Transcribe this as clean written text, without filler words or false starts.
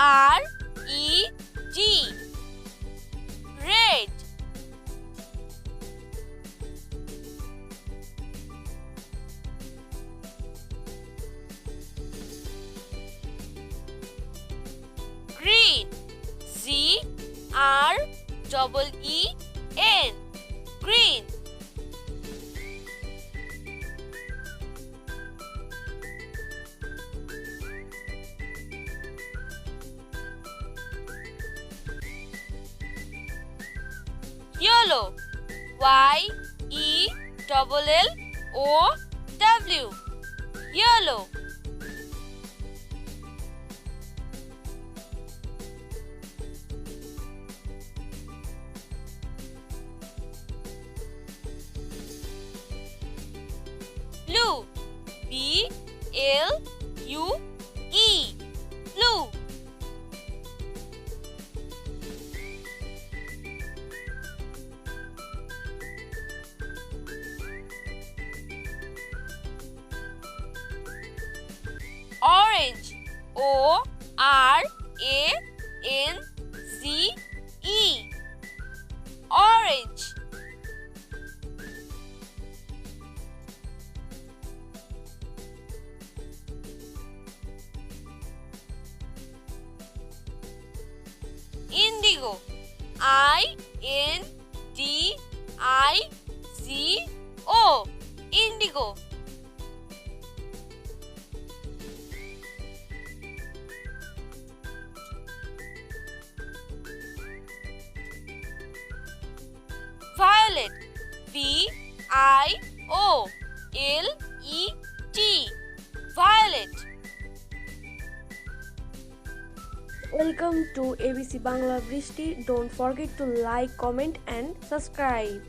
R-E-D. Red. Green. G-R-E-E-N. Green. Yellow. Y-E-L-L-O-W. Yellow. Blue. B-L-U-E. Blue. Orange. O-R-A-N-G-E. Orange. Indigo. I-N-D-I-G-O. Indigo. Violet. V-I-O-L-E-T. Violet. Welcome to ABC Bangla Brishti. Don't forget to like, comment and subscribe.